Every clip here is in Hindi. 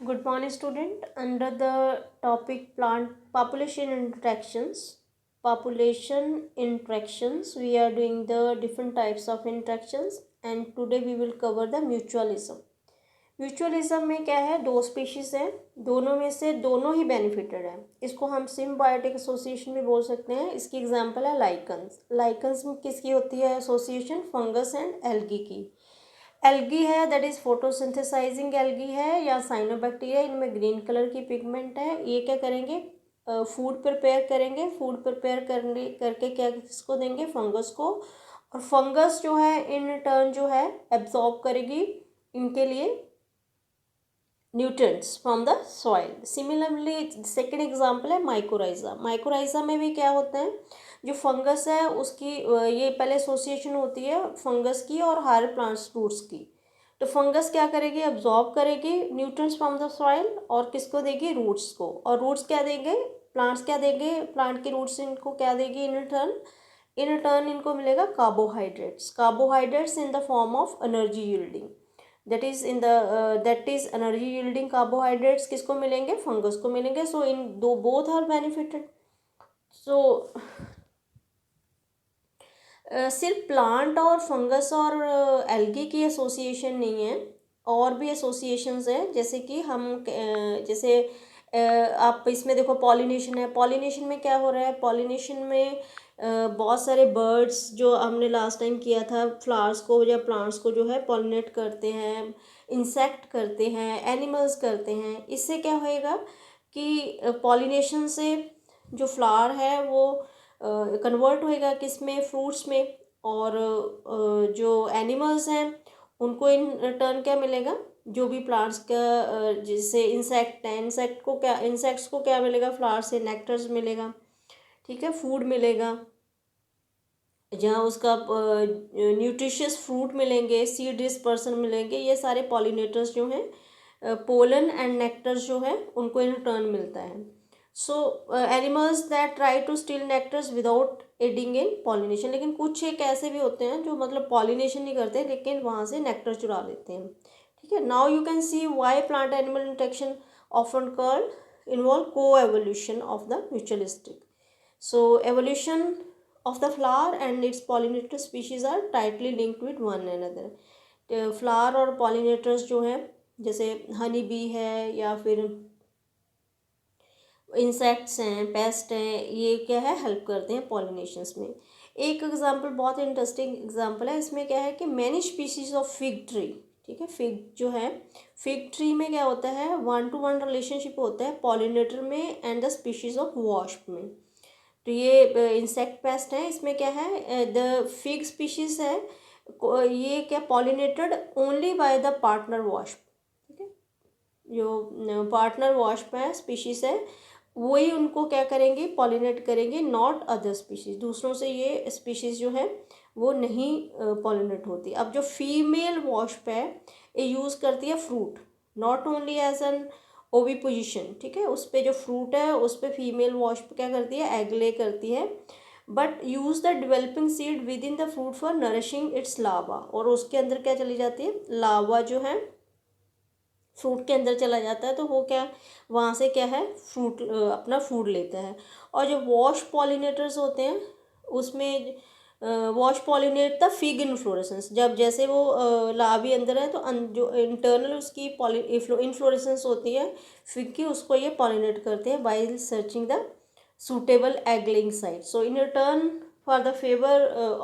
Good morning, student. Under the topic plant population interactions, we are doing the different types of interactions, and today we will cover the mutualism. Mutualism में क्या है, दो स्पीशीज है, दोनों में से दोनों ही बेनिफिटेड है। इसको हम सिम्बायोटिक एसोसिएशन भी बोल सकते हैं। इसकी एग्जांपल है लाइकन्स। लाइकन्स में किसकी होती है एसोसिएशन? फंगस एंड एल्गी की। एल्गी है दैट इज फोटोसिंथेसाइजिंग एल्गी है या साइनोबैक्टीरिया, इनमें ग्रीन कलर की पिगमेंट है। ये क्या करेंगे? फूड प्रिपेयर करेंगे। फूड प्रिपेयर करने करके क्या किसको देंगे? फंगस को। और फंगस जो है इन टर्न जो है एब्जॉर्ब करेगी इनके लिए nutrients from the soil. Similarly second example है माइकोराइजा। माइकोराइजा में भी क्या होता है, जो फंगस है उसकी ये पहले एसोसिएशन होती है फंगस की और हायर प्लांट्स रूट्स की। तो फंगस क्या करेगी? अब्जॉर्ब करेगी न्यूट्रिएंट्स फ्रॉम द सॉइल और किसको देगी? रूट्स को। और रूट्स क्या देंगे? प्लांट्स क्या देंगे? प्लांट के रूट्स इनको क्या देगी? इन टर्न इनको मिलेगा carbohydrates. Carbohydrates in the form of energy yielding, that is energy yielding carbohydrates किसको मिलेंगे? फंगस को मिलेंगे। सो इन दो बोथ आर बेनिफिटेड। सो सिर्फ प्लांट और फंगस और एल्गी की एसोसिएशन नहीं है, और भी एसोसिएशंस हैं। जैसे कि हम जैसे आप इसमें देखो पॉलिनेशन है। पॉलिनेशन में क्या हो रहा है? पॉलिनेशन में बहुत सारे बर्ड्स, जो हमने लास्ट टाइम किया था, फ्लावर्स को या प्लांट्स को जो है पॉलिनेट करते हैं, इंसेक्ट करते हैं, एनिमल्स करते हैं। इससे क्या होएगा कि पॉलिनेशन से जो फ्लावर है वो कन्वर्ट होएगा किस में? फ्रूट्स में। और जो एनिमल्स हैं उनको इन टर्न क्या मिलेगा? जो भी प्लांट्स का जैसे इंसेक्ट है, इंसेक्ट्स को क्या मिलेगा? फ्लावर से नेक्टर्स मिलेगा, ठीक है, फूड मिलेगा, जहाँ उसका न्यूट्रिशियस फ्रूट मिलेंगे, सीड डिस्पर्सन मिलेंगे। ये सारे पॉलिनेटर्स जो हैं पोलन एंड नेक्टर्स जो है उनको इन टर्न मिलता है। So animals that try to steal nectars without aiding in pollination. लेकिन कुछ एक ऐसे भी होते हैं जो मतलब पॉलिनेशन नहीं करते लेकिन वहाँ से नेक्टर चुरा लेते हैं, ठीक है। Now you can see why plant animal interaction often called involve coevolution of the mutualistic. So evolution of the flower and its pollinator species are tightly linked with one another. Flower और पॉलिनेटर्स जो हैं जैसे हनी बी है या फिर इंसेक्ट्स हैं, पेस्ट हैं, ये क्या है? हेल्प करते हैं पॉलिनेशंस में। एक एग्जांपल बहुत इंटरेस्टिंग एग्जांपल है। इसमें क्या है कि many species of fig tree, ठीक है, फिग जो है, फिग ट्री में क्या होता है? 1-to-1 रिलेशनशिप होता है पॉलिनेटर में and the species of wasp में। तो ये इंसेक्ट पेस्ट है। इसमें क्या है? द फिग स्पीशीज है, ये क्या pollinated only by the partner wasp, ठीक है। जो पार्टनर वॉस्प है, स्पीशीज है, वही उनको क्या करेंगे? पॉलिनेट करेंगे, नॉट अदर स्पीशीज। दूसरों से ये स्पीशीज जो है वो नहीं पॉलिनेट होती। अब जो फीमेल वॉस्प है ये यूज़ करती है fruit, not only as an oviposition, ठीक है। उस पर जो फ्रूट है उस पर फीमेल वॉस्प क्या करती है? एग ले करती है, but use the developing seed within the fruit for nourishing its larva. और उसके अंदर क्या चली जाती है? लावा जो है फ्रूट के अंदर चला जाता है, तो वो क्या वहाँ से क्या है? फ्रूट अपना फूड लेता है। और जो वॉश पॉलिनेटर्स होते हैं उसमें wash pollinate the fig inflorescence. जब जैसे वो लावी अंदर है तो जो इंटरनल उसकी इन्फ्लोरेसेंस होती है फिग की, उसको ये पॉलिनेट करते हैं by searching the suitable egg laying site. So in return for the favor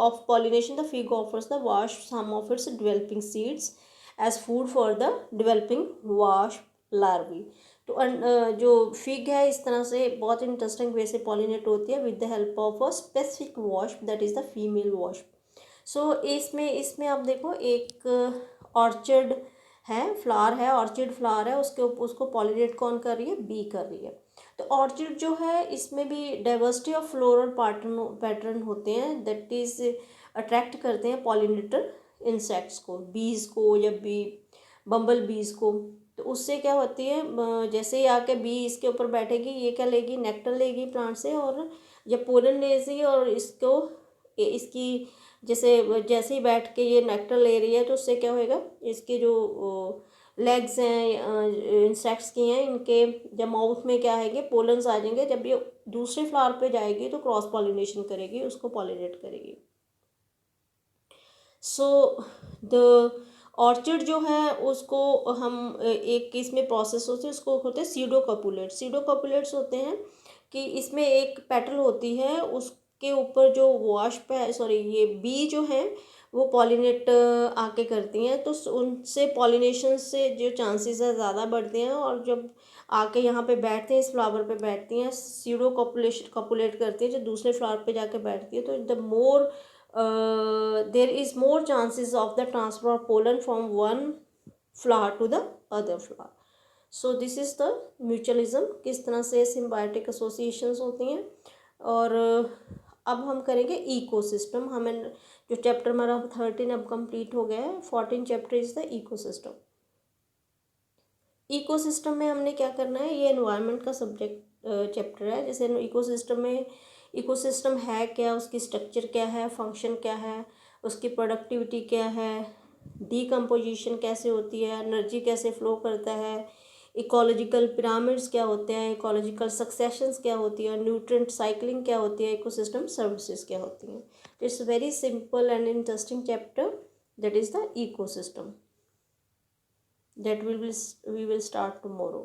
of pollination, the fig offers the wasp some of its developing seeds as food for the developing wasp larvae. तो जो फिग है इस तरह से बहुत इंटरेस्टिंग वे से पॉलिनेट होती है with the help of a specific wasp that is the female wasp. So इसमें इसमें आप देखो एक ऑर्चिड है, फ्लावर है, ऑर्चिड फ्लावर है, उसको पॉलिनेट कौन कर रही है? बी कर रही है। तो ऑर्चिड जो है इसमें भी डाइवर्सिटी ऑफ फ्लोरल पैटर्न होते हैं दैट इज अट्रैक्ट करते हैं पॉलिनेटर इंसेक्ट्स को, बीज को या बम्बल बीज को। तो उससे क्या होती है? जैसे ही आके बी इसके ऊपर बैठेगी, ये क्या लेगी? नेक्टर लेगी प्लांट से, और जब पोलन लेगी और इसकी जैसे जैसे ही बैठ के ये नेक्टर ले रही है तो उससे क्या होएगा? इसके जो लेग्स हैं इंसेक्ट्स की हैं, इनके जब माउथ में क्या है पोलन्स आ जाएंगे, जब ये दूसरे फ्लावर पे जाएगी तो क्रॉस पॉलिनेशन करेगी, उसको पॉलिनेट करेगी। सो द ऑर्चिड जो है उसको हम एक इसमें प्रोसेस होते हैं, उसको होते हैं सीडोकॉपुलेट्स। सीडोकॉपुलेट्स होते हैं कि इसमें एक पेटल होती है, उसके ऊपर जो वास्प है, सॉरी ये बी जो है वो पॉलिनेट आके करती हैं, तो उनसे पॉलिनेशन से जो चांसेस है ज़्यादा बढ़ते हैं, और जब आके यहाँ पे बैठते हैं, इस फ्लावर पे बैठती हैं, सीडो कॉपुलेट करती हैं, जो दूसरे फ्लावर पे जाके बैठती है, तो the more there is more chances of the transfer of pollen from one flower to the other flower. So this is the mutualism, किस तरह से symbiotic associations होती हैं। और अब हम करेंगे इकोसिस्टम। हमें जो चैप्टर हमारा 13 अब कंप्लीट हो गया है, 14 chapter is the ecosystem. Ecosystem में हमने क्या करना है, ये एनवायरनमेंट का सब्जेक्ट चैप्टर है। जैसे इकोसिस्टम में इकोसिस्टम है क्या, उसकी स्ट्रक्चर क्या है, फंक्शन क्या है, उसकी प्रोडक्टिविटी क्या है, डीकम्पोजिशन कैसे होती है, एनर्जी कैसे फ्लो करता है, इकोलॉजिकल पिरामिड्स क्या होते हैं, इकोलॉजिकल सक्सेशंस क्या होती है, न्यूट्रिएंट साइकिलिंग क्या होती है, इकोसिस्टम सर्विसेज क्या होती हैं। It's very simple and interesting chapter, that is the ecosystem, that we will start tomorrow.